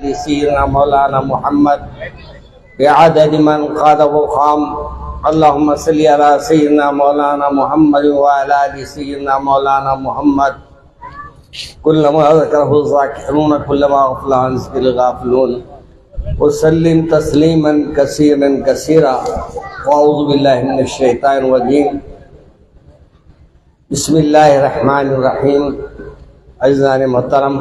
آل سیدنا مولانا محمد بعدد من قاد وقام اللهم صل على سيدنا مولانا محمد وعلى آل سيدنا مولانا محمد كلما ذكره الذاكرون كلما غفل عن ذكر الغافلون وسلم تسليما كثيرا كثيرا واعوذ بالله من الشيطان الرجيم بسم اللہ الرحمن الرحیم۔ عزیزان محترم،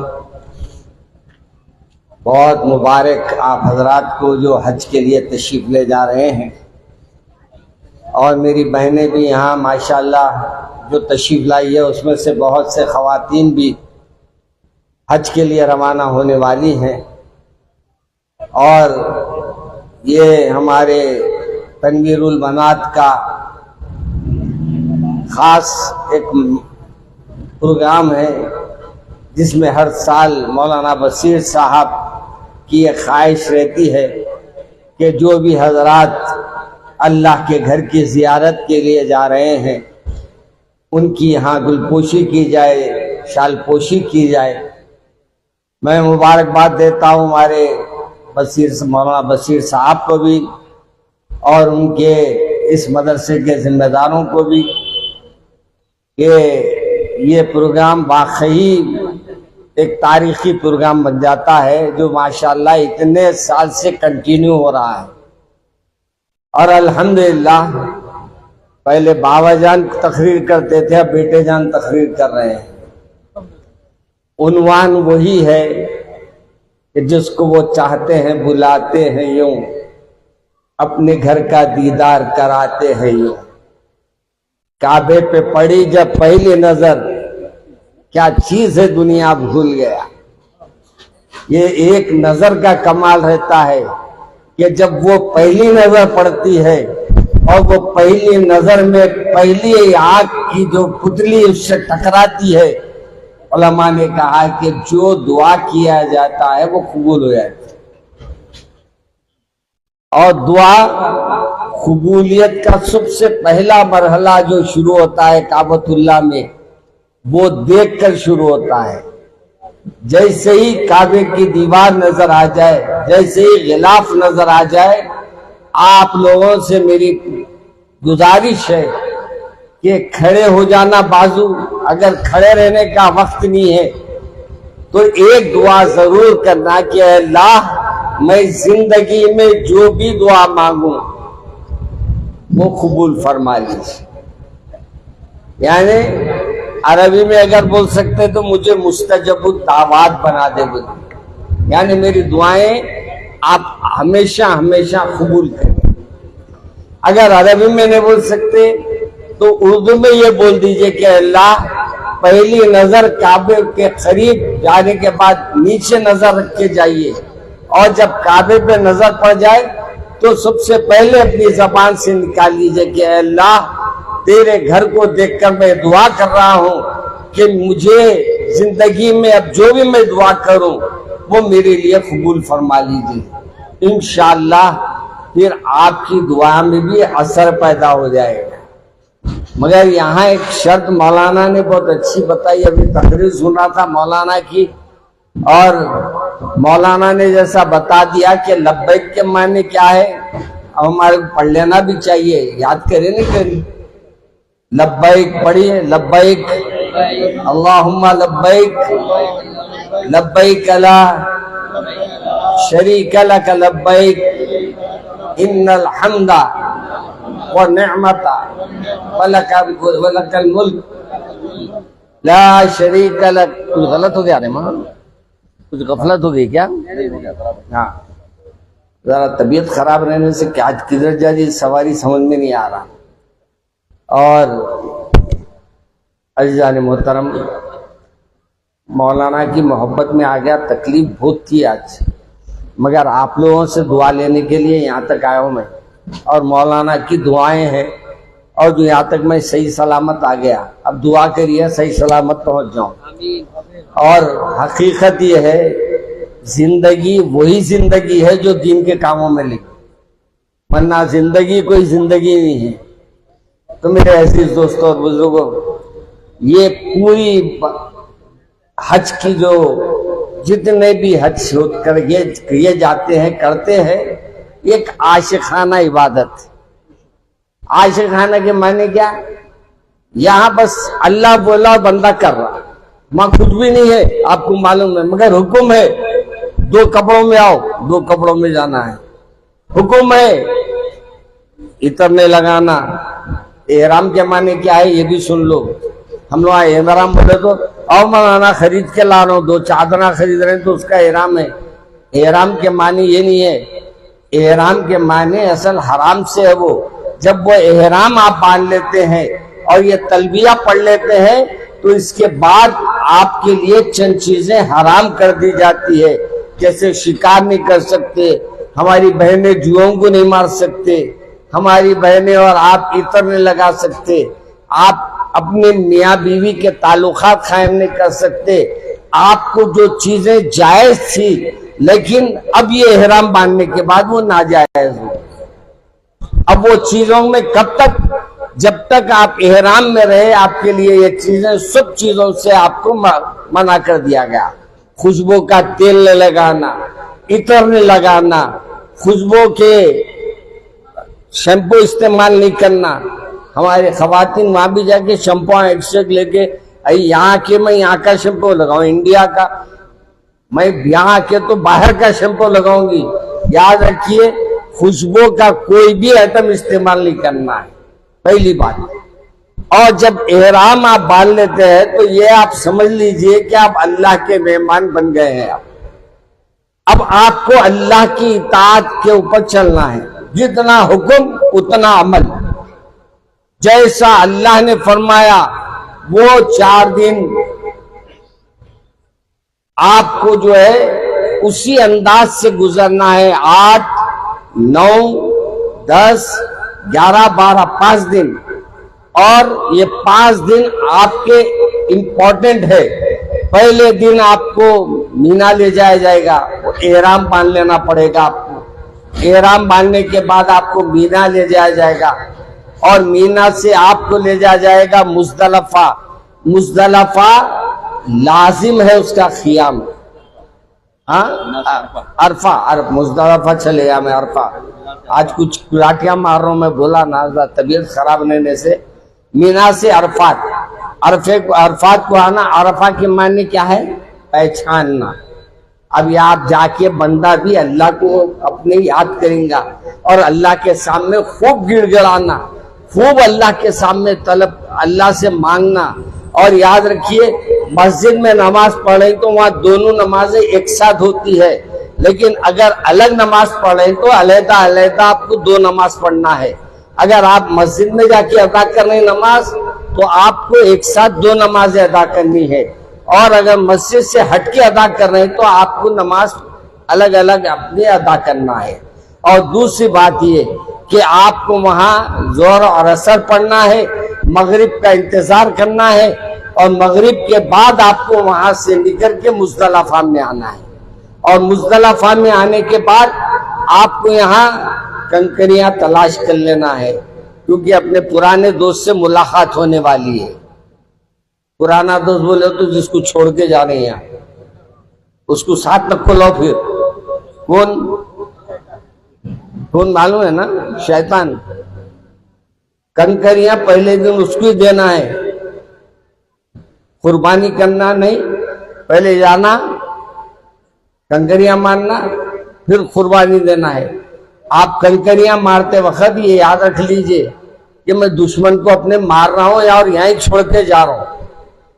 بہت مبارک آپ حضرات کو جو حج کے لیے تشریف لے جا رہے ہیں، اور میری بہنیں بھی یہاں ماشاءاللہ جو تشریف لائی ہے اس میں سے بہت سے خواتین بھی حج کے لیے روانہ ہونے والی ہیں، اور یہ ہمارے تنویر البنات کا خاص ایک پروگرام ہے جس میں ہر سال مولانا بصیر صاحب کی ایک خواہش رہتی ہے کہ جو بھی حضرات اللہ کے گھر کی زیارت کے لیے جا رہے ہیں ان کی یہاں گل پوشی کی جائے، شال پوشی کی جائے۔ میں مبارکباد دیتا ہوں ہمارے مولانا بصیر صاحب کو بھی اور ان کے اس مدرسے کے ذمہ داروں کو بھی کہ یہ پروگرام واقعی ایک تاریخی پروگرام بن جاتا ہے جو ماشاءاللہ اتنے سال سے کنٹینیو ہو رہا ہے، اور الحمدللہ پہلے بابا جان تقریر کرتے تھے، اب بیٹے جان تقریر کر رہے ہیں۔ عنوان وہی ہے کہ جس کو وہ چاہتے ہیں بلاتے ہیں یوں، اپنے گھر کا دیدار کراتے ہیں یوں۔ کعبے پہ پڑی جب پہلی نظر، کیا چیز ہے دنیا بھول گیا۔ یہ ایک نظر کا کمال رہتا ہے کہ جب وہ پہلی نظر پڑتی ہے اور وہ پہلی نظر میں پہلی آنکھ کی جو پتلی اس سے ٹکراتی ہے، علماء نے کہا کہ جو دعا کیا جاتا ہے وہ قبول ہو جاتی ہے، اور دعا قبولیت کا سب سے پہلا مرحلہ جو شروع ہوتا ہے کعبۃ اللہ میں، وہ دیکھ کر شروع ہوتا ہے۔ جیسے ہی کعبے کی دیوار نظر آ جائے، جیسے ہی غلاف نظر آ جائے، آپ لوگوں سے میری گزارش ہے کہ کھڑے ہو جانا بازو، اگر کھڑے رہنے کا وقت نہیں ہے تو ایک دعا ضرور کرنا کہ اے اللہ میں زندگی میں جو بھی دعا مانگوں وہ قبول فرما لیجیے۔ یعنی عربی میں اگر بول سکتے تو مجھے مستجب الدعوات بنا دے بولے، یعنی میری دعائیں آپ ہمیشہ ہمیشہ قبول کریں۔ اگر عربی میں نہیں بول سکتے تو اردو میں یہ بول دیجئے کہ اللہ پہلی نظر کعبے کے قریب جانے کے بعد نیچے نظر رکھ کے جائیے، اور جب کعبے پہ نظر پڑ جائے تو سب سے پہلے اپنی زبان سے نکال لیجئے کہ اے اللہ تیرے گھر کو دیکھ کر میں دعا کر رہا ہوں کہ مجھے زندگی میں اب جو بھی میں دعا کروں وہ میرے لیے قبول فرما لیجئے۔ انشاءاللہ پھر آپ کی دعا میں بھی اثر پیدا ہو جائے گا۔ مگر یہاں ایک شرط مولانا نے بہت اچھی بتائی، ابھی تقریر سنا تھا مولانا کی، اور مولانا نے جیسا بتا دیا کہ لبیک کے معنی کیا ہے، اب ہمارے کو پڑھ لینا بھی چاہیے، یاد کرے نہیں کری۔ لبیک پڑھیے، لبیک اللہم لبیک لبیک لا شریک لک لبیک ان الحمد والنعمت ولک الملک لا شریک لک۔ کچھ غلط ہو گیا رہے کچھ غفلت ہو گئی کیا؟ ہاں، ذرا طبیعت خراب رہنے سے کہ آج کدھر جا سواری سمجھ میں نہیں آ رہا۔ اور عزیزان محترم، مولانا کی محبت میں آ گیا، تکلیف بہت تھی آج، مگر آپ لوگوں سے دعا لینے کے لیے یہاں تک آیا ہوں میں، اور مولانا کی دعائیں ہیں، اور جو یہاں تک میں صحیح سلامت آ گیا، اب دعا کریے صحیح سلامت پہنچ جاؤں۔ اور حقیقت یہ ہے زندگی وہی زندگی ہے جو دین کے کاموں میں لگی، ورنہ زندگی کوئی زندگی نہیں ہے۔ تو میرے عزیز دوستوں اور بزرگوں، یہ پوری حج کی جتنے بھی حج کر کیے جاتے ہیں کرتے ہیں ایک عاشقانہ عبادت. عاشقانہ کے معنی کیا؟ یہاں بس اللہ بولا اور بندہ کر رہا، وہاں کچھ بھی نہیں ہے، آپ کو معلوم ہے، مگر حکم ہے 2 کپڑوں میں آؤ، 2 کپڑوں میں جانا ہے. حکم ہے عطر نہیں لگانا. احرام کے معنی کیا ہے یہ بھی سن لو. ہم لوگ احرام بولے تو او مولانا خرید کے لا رہا ہوں، 2 چادریں خرید رہے ہیں تو اس کا احرام ہے. احرام کے معنی یہ نہیں ہے. احرام کے معنی اصل حرام سے ہے. وہ جب وہ احرام آپ باندھ لیتے ہیں اور یہ تلبیہ پڑھ لیتے ہیں تو اس کے بعد آپ کے لیے چند چیزیں حرام کر دی جاتی ہے. جیسے شکار نہیں کر سکتے، ہماری بہنیں جوؤں کو نہیں مار سکتے، ہماری بہنیں اور آپ عطر نہیں لگا سکتے، آپ اپنے میاں بیوی کے تعلقات قائم نہیں کر سکتے. آپ کو جو چیزیں جائز تھی لیکن اب یہ احرام باندھنے کے بعد وہ ناجائز ہو. اب وہ چیزوں میں کب تک؟ جب تک آپ احرام میں رہے آپ کے لیے یہ چیزیں سب چیزوں سے آپ کو منع کر دیا گیا. خوشبو کا تیل نہیں لگانا، عطر نہیں لگانا، خوشبو کے شیمپو استعمال نہیں کرنا. ہمارے خواتین وہاں بھی جا کے شیمپو ایک سے لے کے یہاں کے میں یہاں کا شیمپو لگاؤں، انڈیا کا، میں یہاں کے تو باہر کا شیمپو لگاؤں گی. یاد رکھیے خوشبو کا کوئی بھی آئٹم استعمال نہیں کرنا ہے، پہلی بات. اور جب احرام آپ باندھ لیتے ہیں تو یہ آپ سمجھ لیجئے کہ آپ اللہ کے مہمان بن گئے ہیں. اب آپ کو اللہ کی اطاعت کے اوپر چلنا ہے، جتنا حکم اتنا عمل. جیسا اللہ نے فرمایا وہ 4 دن آپ کو جو ہے اسی انداز سے گزرنا ہے. 8 9 10 11 12 5 دن. اور یہ 5 دن آپ کے امپورٹنٹ ہے. پہلے دن آپ کو مینا لے جایا جائے گا، احرام باندھ لینا پڑے گا آپ کو. احرام باندھنے کے بعد آپ کو مینا لے جایا جائے گا اور مینا سے آپ کو لے جایا جائے گا مزدلفہ. مزدلفہ لازم ہے اس کا خیام. عرفہ مزدلفہ چلے گا. میں عرفہ آج کچھ کلاٹیاں مار رہا ہوں، میں بولا نا طبیعت خراب رہنے سے. مینا سے عرفات، عرفات کو آنا. عرفہ کے معنی کیا ہے؟ پہچاننا. اب یہ آپ جا کے بندہ بھی اللہ کو اپنے یاد کریں گا اور اللہ کے سامنے خوب گڑ گڑانا، خوب اللہ کے سامنے طلب اللہ سے مانگنا. اور یاد رکھیے مسجد میں نماز پڑھیں تو وہاں دونوں نمازیں ایک ساتھ ہوتی ہے، لیکن اگر الگ نماز پڑھیں تو علیحدہ علیحدہ آپ کو 2 نماز پڑھنا ہے. اگر آپ مسجد میں جا کے ادا کر رہے ہیں نماز تو آپ کو ایک ساتھ 2 نمازیں ادا کرنی ہے. اور اگر مسجد سے ہٹ کے ادا کر رہے ہیں تو آپ کو نماز الگ الگ اپنے ادا کرنا ہے. اور دوسری بات یہ کہ آپ کو وہاں ظہر اور عصر پڑھنا ہے، مغرب کا انتظار کرنا ہے اور مغرب کے بعد آپ کو وہاں سے نکل کے مزدلفہ میں آنا ہے. اور مزدلفہ میں آنے کے بعد آپ کو یہاں کنکریاں تلاش کر لینا ہے، کیونکہ اپنے پرانے دوست سے ملاقات ہونے والی ہے. پرانا دوست بولے تو جس کو چھوڑ کے جا رہے ہیں اس کو ساتھ رکھو. لو پھر کون معلوم ہے نا؟ شیطان. کنکریاں پہلے دن اس کو ہی دینا ہے، قربانی کرنا نہیں. پہلے جانا کنکریاں مارنا پھر قربانی دینا ہے. آپ کنکریاں مارتے وقت یہ یاد رکھ لیجئے کہ میں دشمن کو اپنے مار رہا ہوں اور یہاں ہی چھوڑ کے جا رہا ہوں.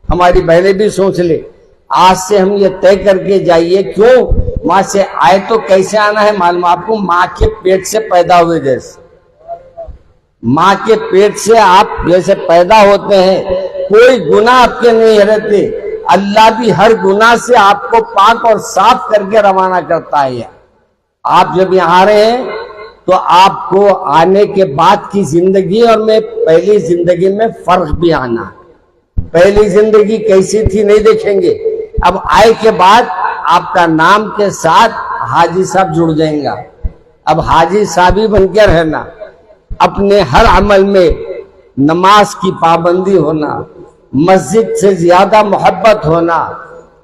ہماری بہنیں بھی سوچ لے آج سے ہم یہ طے کر کے جائیے. کیوں؟ وہاں سے آئے تو کیسے آنا ہے معلوم آپ کو؟ ماں کے پیٹ سے پیدا ہوئے جیسے. ماں کے پیٹ سے آپ جیسے پیدا ہوتے ہیں کوئی گناہ آپ کے نہیں رہتے. اللہ بھی ہر گناہ سے آپ کو پاک اور صاف کر کے روانہ کرتا ہے. آپ جب یہاں آ رہے ہیں تو آپ کو آنے کے بعد کی زندگی اور میں پہلی زندگی میں فرق بھی آنا. پہلی زندگی کیسی تھی نہیں دیکھیں گے. اب آئے کے بعد آپ کا نام کے ساتھ حاجی صاحب جڑ جائیں گا. اب حاجی صاحب ہی بن کے رہنا. اپنے ہر عمل میں نماز کی پابندی ہونا، مسجد سے زیادہ محبت ہونا،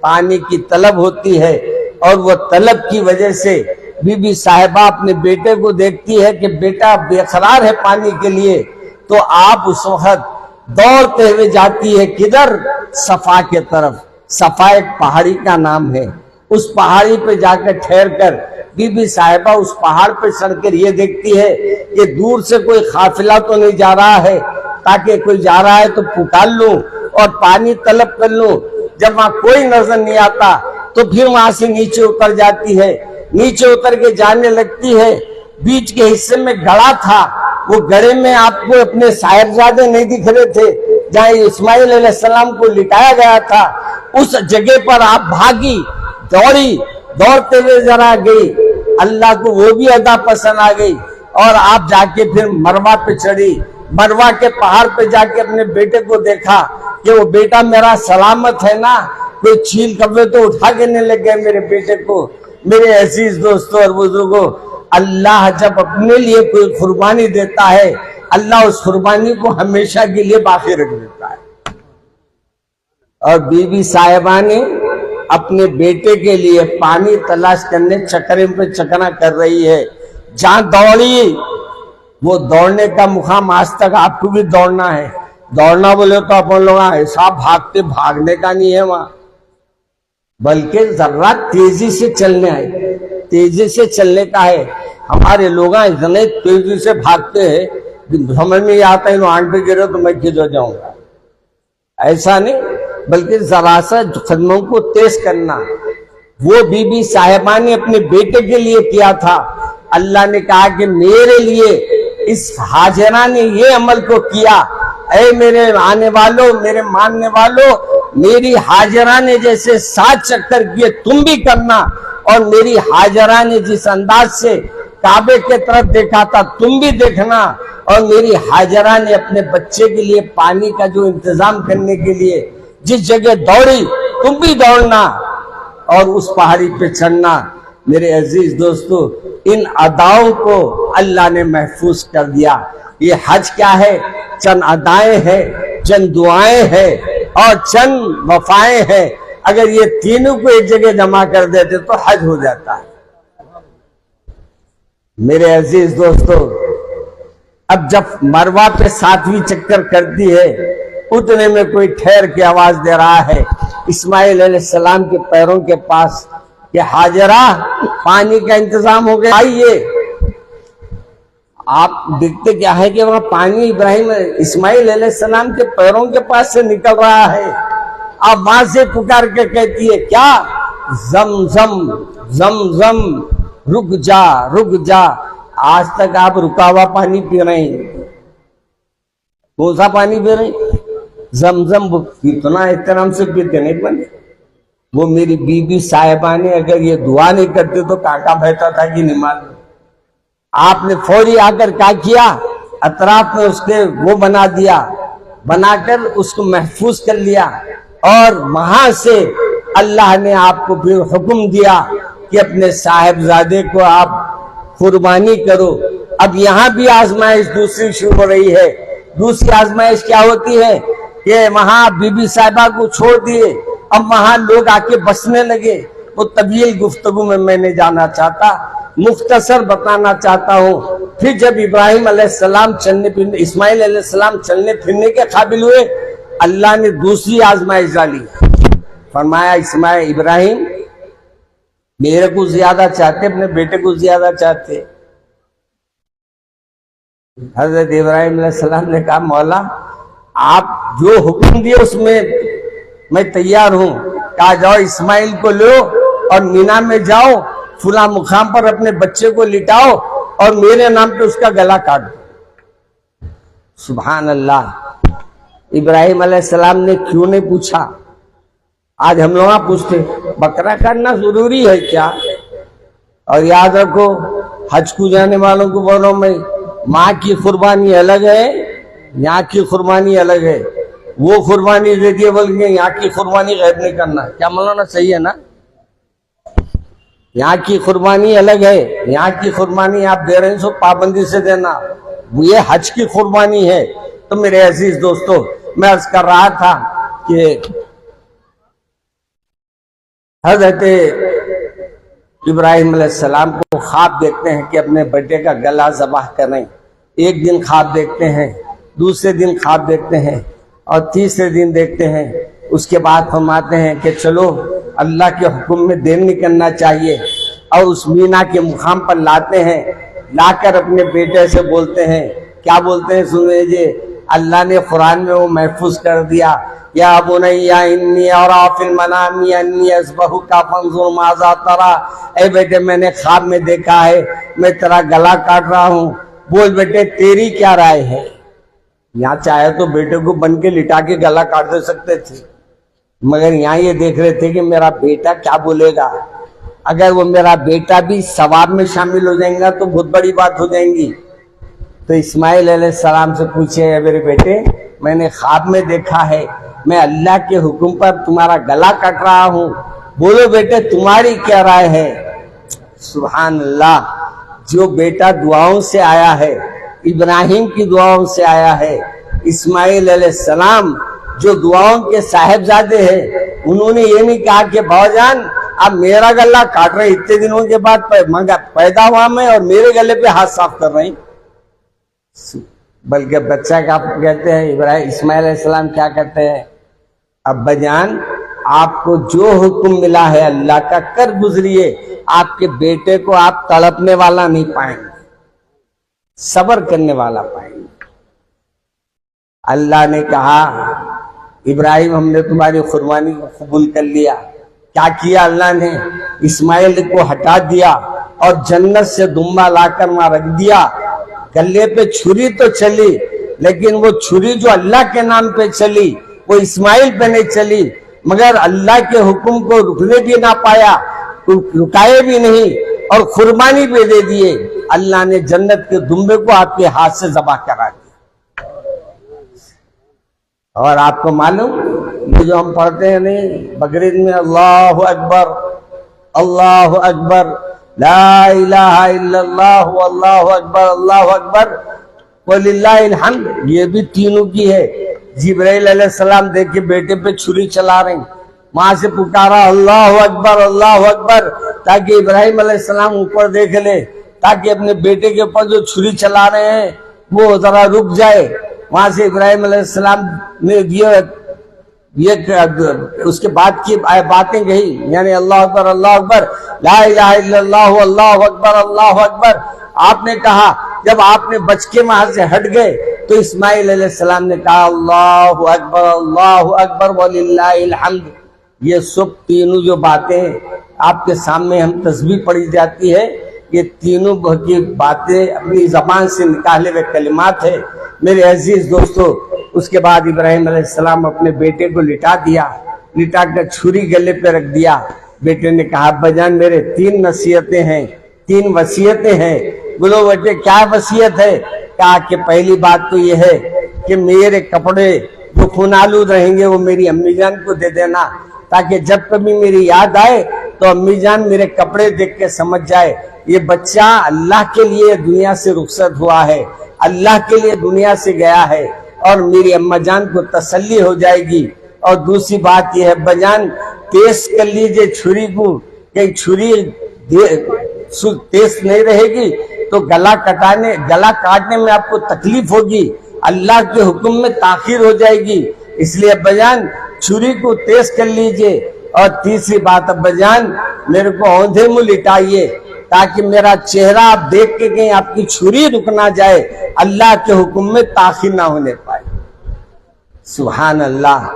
پانی کی طلب ہوتی ہے، اور وہ طلب کی وجہ سے بی بی صاحبہ اپنے بیٹے کو دیکھتی ہے کہ بیٹا بے قرار ہے پانی کے لیے، تو آپ اس وقت دوڑتے ہوئے جاتی ہے کدھر؟ صفا کے طرف۔ صفا ایک پہاڑی کا نام ہے۔ اس پہاڑی پہ جا کر ٹھہر کر بی بی صاحبہ اس پہاڑ پہ چڑھ کر یہ دیکھتی ہے کہ دور سے کوئی قافلہ تو نہیں جا رہا ہے، تاکہ کوئی جا رہا ہے تو پکار لوں اور پانی طلب کر لوں۔ جب وہاں کوئی نظر نہیں آتا تو پھر وہاں سے نیچے اتر جاتی ہے۔ نیچے اتر کے جانے لگتی ہے، بیچ کے حصے میں گڑھا تھا، وہ گڑھے میں آپ کو اپنے صاحبزادے نہیں دکھ رہے تھے جہاں اسماعیل علیہ السلام کو لٹایا گیا تھا۔ اس جگہ پر آپ بھاگی، دوڑی، دوڑتے ہوئے ذرا گئی، اللہ کو وہ بھی ادا پسند آ گئی، اور آپ جا کے پھر مروہ پہ چڑھی۔ مروہ کے پہاڑ پہ جا کے اپنے بیٹے کو دیکھا کہ وہ بیٹا میرا سلامت ہے نا، کوئی چھیل کبے تو اٹھا کے نہیں لگ گئے میرے بیٹے کو۔ میرے عزیز دوستوں اور بزرگوں، اللہ جب اپنے لیے کوئی قربانی دیتا ہے، اللہ اس قربانی کو ہمیشہ کے لیے باقی رکھ دیتا ہے۔ اور بی بی صاحبہ نے اپنے بیٹے کے لیے پانی تلاش کرنے چکرے پہ چکنا کر رہی ہے۔ جہاں دوڑی، وہ دوڑنے کا مقام آج تک آپ کو بھی دوڑنا ہے۔ دوڑنا بولے تو اپن لوگ ایسا بھاگتے، بھاگنے کا نہیں ہے وہاں، بلکہ ذرا تیزی سے چلنے آئے، تیزی سے چلنے کا ہے۔ ہمارے لوگ اتنے تیزی سے بھاگتے ہیں، سمجھ میں یہ آتا ہے انہوں آنٹ پہ گرے تو میں کدھر جاؤں گا، ایسا نہیں، بلکہ ذرا سا قدموں کو تیز کرنا۔ وہ بی بی صاحبہ نے اپنے بیٹے کے لیے کیا تھا۔ اللہ نے کہا کہ میرے لیے اس حاجرہ نے یہ عمل کو کیا، اے میرے آنے والوں، میرے ماننے والوں، میری حاجرہ نے جیسے 7 چکر کیے تم بھی کرنا، اور میری حاجرہ نے جس انداز سے کعبے کے طرف دیکھا تھا تم بھی دیکھنا، اور میری حاجرہ نے اپنے بچے کے لیے پانی کا جو انتظام کرنے کے لیے جس جگہ دوڑی تم بھی دوڑنا اور اس پہاڑی پہ چڑھنا۔ میرے عزیز دوستو، ان اداؤں کو اللہ نے محفوظ کر دیا۔ یہ حج کیا ہے؟ چند ادائیں ہیں، چند دعائیں ہیں، اور چند وفائیں ہیں۔ اگر یہ تینوں کو ایک جگہ جمع کر دیتے تو حج ہو جاتا ہے۔ میرے عزیز دوستو، اب جب مروہ پہ 7ویں چکر کرتی ہے، اتنے میں کوئی ٹھہر کے آواز دے رہا ہے اسماعیل علیہ السلام کے پیروں کے پاس کہ حاجرہ پانی کا انتظام ہو گیا، آئیے۔ آپ دیکھتے کیا ہے کہ وہاں پانی اسماعیل علیہ السلام کے پیروں کے پاس سے نکل رہا ہے۔ آپ وہاں سے پکار کے کہتی ہے کیا؟ زمزم زمزم، رک جا رک جا۔ آج تک آپ رکا ہوا پانی پی رہے ہیں، کون سا پانی پی رہے ہیں؟ زمزم۔ اتنا احترام سے پیتے نہیں بنے۔ وہ میری بی بی صاحبہ نے اگر یہ دعا نہیں کرتے تو کاکا بہتا تھا کہ نماز۔ آپ نے فوری آ کر کیا کیا؟ اطراف میں اس کے وہ بنا دیا، بنا کر اس کو محفوظ کر لیا، اور وہاں سے اللہ نے آپ کو پھر حکم دیا کہ اپنے صاحبزادے کو آپ قربانی کرو۔ اب یہاں بھی آزمائش دوسری شروع ہو رہی ہے۔ دوسری آزمائش کیا ہوتی ہے کہ وہاں بی بی صاحبہ کو چھوڑ دیے، اب وہاں لوگ آ کے بسنے لگے۔ وہ طویل گفتگو میں نہیں جانا چاہتا، مختصر بتانا چاہتا ہوں۔ پھر جب ابراہیم علیہ السلام اسماعیل علیہ السلام چلنے پھرنے کے قابل ہوئے، اللہ نے دوسری آزمائش ڈالی۔ فرمایا ابراہیم میرے کو زیادہ چاہتے، اپنے بیٹے کو زیادہ چاہتے۔ حضرت ابراہیم علیہ السلام نے کہا مولا آپ جو حکم دیے اس میں تیار ہوں۔ کہا جاؤ اسماعیل کو لو اور مینا میں جاؤ، فلاں مقام پر اپنے بچے کو لٹاؤ اور میرے نام پہ اس کا گلا کاٹ دو۔ سبحان اللہ۔ ابراہیم علیہ السلام نے کیوں نہیں پوچھا؟ آج ہم لوگ پوچھتے بکرا کاٹنا ضروری ہے کیا؟ اور یاد رکھو، حج کو جانے والوں کو بولو میں، ماں کی قربانی الگ ہے، یہاں کی قربانی الگ ہے۔ وہ قربانی دے دیے بول کے یہاں کی قربانی غیب نہیں کرنا، کیا مولانا صحیح ہے نا؟ یہاں کی قربانی الگ ہے، یہاں کی قربانی آپ دے رہے ہیں سو پابندی سے دینا، یہ حج کی قربانی ہے۔ تو میرے عزیز دوستو، میں عرض کر رہا تھا کہ حضرت ابراہیم علیہ السلام کو خواب دیکھتے ہیں کہ اپنے بیٹے کا گلا ذبح کریں. ایک دن خواب دیکھتے ہیں, دوسرے دن خواب دیکھتے ہیں, اور تیسرے دن دیکھتے ہیں. اس کے بعد فرماتے ہیں کہ چلو اللہ کے حکم میں دیر نہیں کرنا چاہیے, اور اس مینا کے مقام پر لاتے ہیں. لا کر اپنے بیٹے سے بولتے ہیں, کیا بولتے ہیں سن لیجیے. اللہ نے قرآن میں وہ محفوظ کر دیا, یا بنی انی ارا فی المنام انی اذبحک فانظر ماذا تری. اے بیٹے میں نے خواب میں دیکھا ہے میں تیرا گلا کاٹ رہا ہوں, بول بیٹے تیری کیا رائے ہے. یہاں چاہے تو بیٹے کو بن کے لٹا کے گلا کاٹ دے سکتے تھے, مگر یہاں یہ دیکھ رہے تھے کہ میرا بیٹا کیا بولے گا. اگر وہ میرا بیٹا بھی ثواب میں شامل ہو جائے گا تو بہت بڑی بات ہو جائیں گی. تو اسماعیل علیہ السلام سے پوچھے, میرے بیٹے میں نے خواب میں دیکھا ہے میں اللہ کے حکم پر تمہارا گلا کاٹ رہا ہوں, بولو بیٹے تمہاری کیا رائے ہے. سبحان اللہ, جو بیٹا دعاؤں سے آیا ہے, ابراہیم کی دعاؤں سے آیا ہے, اسماعیل علیہ السلام جو دعاؤں کے صاحبزادے ہیں, انہوں نے یہ نہیں کہا کہ بھائی جان اب میرا گلا کاٹ رہے, اتنے دنوں کے بعد پیدا ہوا میں اور میرے گلے پہ ہاتھ صاف کر رہے ہیں. بلکہ بچہ کا کہتے ہیں ابراہیم اسماعیل علیہ السلام کیا کہتے ہیں, ابا جان آپ کو جو حکم ملا ہے اللہ کا کر گزریے, آپ کے بیٹے کو آپ تڑپنے والا نہیں پائیں گے, صبر کرنے والا پائیں گے. اللہ نے کہا ابراہیم ہم نے تمہاری قربانی کو قبول کر لیا. کیا کیا اللہ نے, اسماعیل کو ہٹا دیا اور جنت سے دمبا لا کر وہاں رکھ دیا. گلے پہ چھری تو چلی, لیکن وہ چھری جو اللہ کے نام پہ چلی وہ اسماعیل پہ نہیں چلی, مگر اللہ کے حکم کو رکنے بھی نہ پایا, رکائے بھی نہیں, اور قربانی بھی دے دیے. اللہ نے جنت کے دمبے کو آپ کے ہاتھ سے ذبح کرا دیا. اور آپ کو معلوم یہ جو ہم پڑھتے ہیں نہیں بقرعید میں, اللہ اکبر اللہ اکبر لا الہ الا اللہ واللہ اکبر اللہ اکبر وللہ الحمد, یہ بھی تینوں کی ہے. جبرائیل علیہ السلام دیکھ کے بیٹے پہ چھری چلا رہے ہیں, وہاں سے پکارا اللہ اکبر, تاکہ ابراہیم علیہ السلام اوپر دیکھ لے, تاکہ اپنے بیٹے کے اوپر جو چھری چلا رہے ہیں وہ ذرا رک جائے. وہاں سے ابراہیم علیہ السلام نے یہ اس کے بعد کی باتیں کہی, یعنی اللہ اکبر لا الہ الا اللہ اللہ اکبر. آپ نے کہا جب آپ نے بچ کے وہاں سے ہٹ گئے تو اسماعیل علیہ السلام نے کہا اللہ اکبر وللہ الحمد. یہ سب تینوں جو باتیں آپ کے سامنے ہم تسبیح پڑھی جاتی ہے, یہ تینوں کی باتیں اپنی زبان سے نکالے ہوئے کلمات ہیں میرے عزیز دوستو. اس کے بعد ابراہیم علیہ السلام اپنے بیٹے کو لٹا دیا, لٹا کر چھری گلے پہ رکھ دیا. بیٹے نے کہا ابا جان میرے 3 نصیحتیں ہیں, 3 وصیتیں ہیں. بولو بیٹے کیا وصیت ہے. کہا کہ پہلی بات تو یہ ہے کہ میرے کپڑے جو خون آلود رہیں گے وہ میری امی جان کو دے دینا, تاکہ جب کبھی میری یاد آئے تو امی جان میرے کپڑے دیکھ کے سمجھ جائے یہ بچہ اللہ کے لیے دنیا سے رخصت ہوا ہے, اللہ کے لیے دنیا سے گیا ہے, اور میری اماں جان کو تسلی ہو جائے گی. اور دوسری بات یہ ہے ابا جان تیز کر لیجئے چھری کو, کہ چھری تیز نہیں رہے گی تو گلا کاٹنے میں آپ کو تکلیف ہوگی, اللہ کے حکم میں تاخیر ہو جائے گی. اس لیے ابا جان چھری کو تیز کر لیجئے. اور تیسری بات ابا جان میرے کو اوندھے منہ لٹائیے, تاکہ میرا چہرہ آپ دیکھ کے کہیں آپ کی چھری رک نہ جائے, اللہ کے حکم میں تاخیر نہ ہونے پائے. سبحان اللہ,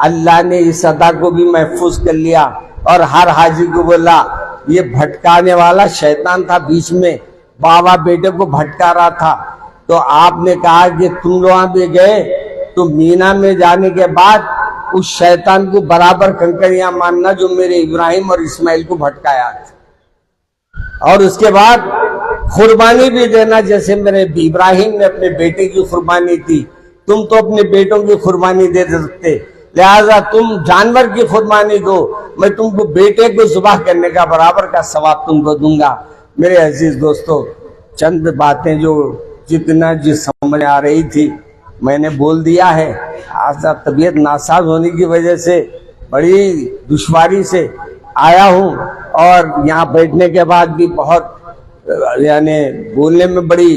اللہ نے اس ادا کو بھی محفوظ کر لیا. اور ہر حاجی کو بولا, یہ بھٹکانے والا شیطان تھا بیچ میں, بابا بیٹے کو بھٹکا رہا تھا. تو آپ نے کہا کہ تم وہاں بھی گئے تو مینا میں جانے کے بعد اس شیطان کو برابر کنکریاں ماننا جو میرے ابراہیم اور اسماعیل کو بھٹکایا تھا, اور اس کے بعد قربانی بھی دینا جیسے میرے ابراہیم نے اپنے بیٹے کی قربانی دی. تم تو اپنے بیٹوں کی قربانی دے سکتے, لہذا تم جانور کی قربانی دو, میں تم کو بیٹے کو ذبح کرنے کا برابر کا ثواب تم کو دوں گا. میرے عزیز دوستو, چند باتیں جو جتنا سمجھ آ رہی تھی میں نے بول دیا ہے. آج طبیعت ناساز ہونے کی وجہ سے بڑی دشواری سے آیا ہوں اور یہاں بیٹھنے کے بعد بھی بہت یعنی بولنے میں بڑی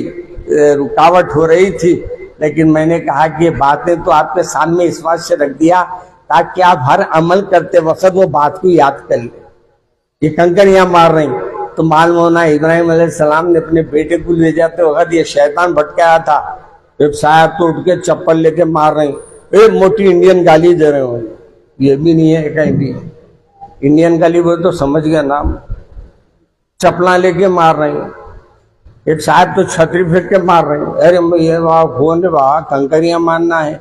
رکاوٹ ہو رہی تھی، لیکن میں نے کہا کہ یہ باتیں تو آپ کے سامنے اس بات سے رکھ دیا تاکہ آپ ہر عمل کرتے وقت وہ بات کو یاد کر لیں۔ یہ کنکریاں مار رہی تو معلوم ہونا ابراہیم علیہ السلام نے اپنے بیٹے کو لے جاتے وقت یہ شیطان بھٹکایا تھا، ایک سایہ توڑ کے چپل لے کے مار رہی، ایک موٹی انڈین گالی دے رہے ہوں، یہ بھی نہیں ہے کہیں بھی انڈین گالی وہ تو سمجھ گیا نام، چپلاں لے کے مار رہی ہیں، ایک صاحب تو چھتری پھیر کے مار رہے ہیں، ارے یہ واہ کنکریاں مارنا ہے۔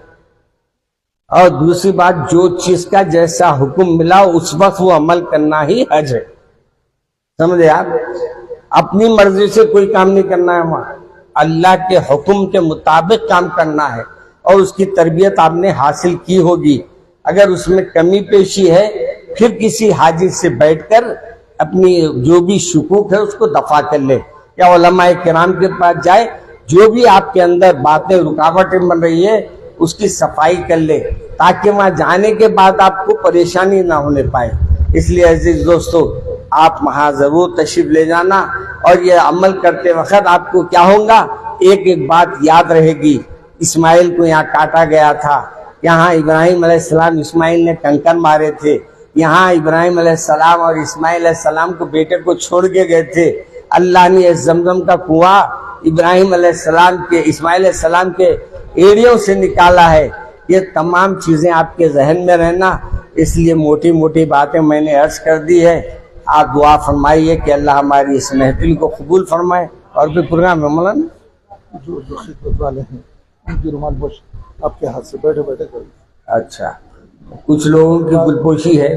اور دوسری بات، جو چیز کا جیسا حکم ملا اس وقت وہ عمل کرنا ہی حج ہے، سمجھے آپ؟ اپنی مرضی سے کوئی کام نہیں کرنا ہے، وہاں اللہ کے حکم کے مطابق کام کرنا ہے، اور اس کی تربیت آپ نے حاصل کی ہوگی۔ اگر اس میں کمی پیشی ہے پھر کسی حاجی سے بیٹھ کر اپنی جو بھی شکوک ہے اس کو دفع کر لے، یا علماء کرام کے پاس جائے، جو بھی آپ کے اندر باتیں رکاوٹیں بن رہی ہے اس کی صفائی کر لے، تاکہ وہاں جانے کے بعد آپ کو پریشانی نہ ہونے پائے۔ اس لیے عزیز دوستو، آپ وہاں ضرور تشریف لے جانا، اور یہ عمل کرتے وقت آپ کو کیا ہوگا، ایک ایک بات یاد رہے گی۔ اسماعیل کو یہاں کاٹا گیا تھا، یہاں ابراہیم علیہ السلام اسماعیل نے کنکر مارے تھے، یہاں ابراہیم علیہ السلام اور اسماعیل علیہ السلام کو بیٹے کو چھوڑ کے گئے تھے، اللہ نے زمزم کا کنواں ابراہیم علیہ السلام کے اسماعیل علیہ السلام کے ایڑیوں سے نکالا ہے۔ یہ تمام چیزیں آپ کے ذہن میں رہنا، اس لیے موٹی موٹی باتیں میں نے عرض کر دی ہے۔ آپ دعا فرمائیے کہ اللہ ہماری اس محفل کو قبول فرمائے۔ اور بھی پروگرام ہے مولانا؟ جو خدمت والے ہیں ان کی رومال پوش آپ کے ہاتھ سے بیٹھے بیٹھے کریں۔ اچھا، کچھ لوگوں کی گلپوشی ہے